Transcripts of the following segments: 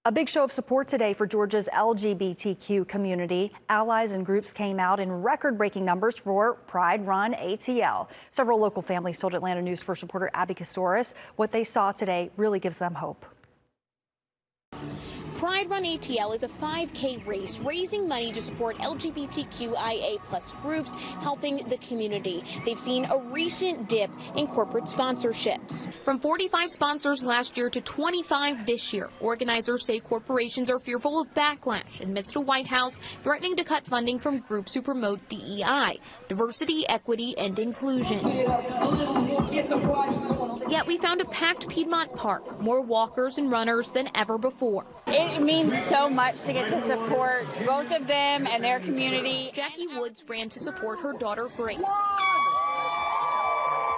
A big show of support today for Georgia's LGBTQ community. Allies and groups came out in record-breaking numbers for Pride Run ATL. Several local families told Atlanta News First reporter Abby Casoris what they saw today really gives them hope. Pride Run ATL is a 5K race raising money to support LGBTQIA+ groups, helping the community. They've seen a recent dip in corporate sponsorships. From 45 sponsors last year to 25 this year, organizers say corporations are fearful of backlash amidst a White House threatening to cut funding from groups who promote DEI, diversity, equity, and inclusion. Yet we found a packed Piedmont Park, more walkers and runners than ever before. It means so much to get to support both of them and their community. Jackie Woods ran to support her daughter Grace.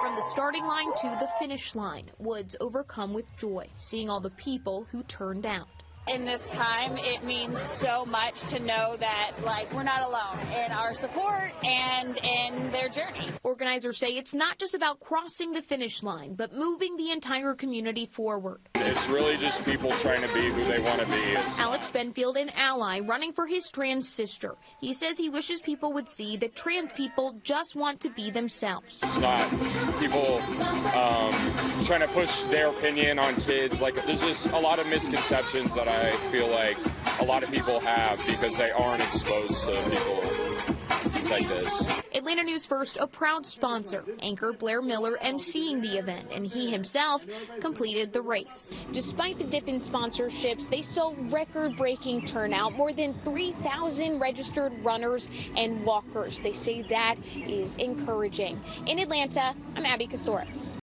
From the starting line to the finish line, Woods overcome with joy, seeing all the people who turned out. In this time, it means so much to know that, we're not alone in our support and in their journey. Organizers say it's not just about crossing the finish line, but moving the entire community forward. It's really just people trying to be who they want to be. Alex Benfield, an ally running for his trans sister. He says he wishes people would see that trans people just want to be themselves. It's not people trying to push their opinion on kids. There's just a lot of misconceptions that I feel like a lot of people have because they aren't exposed to people like this. Atlanta News First, a proud sponsor. Anchor Blair Miller emceeing the event, and he himself completed the race. Despite the dip in sponsorships, they saw record-breaking turnout, more than 3,000 registered runners and walkers. They say that is encouraging. In Atlanta, I'm Abby Casoris.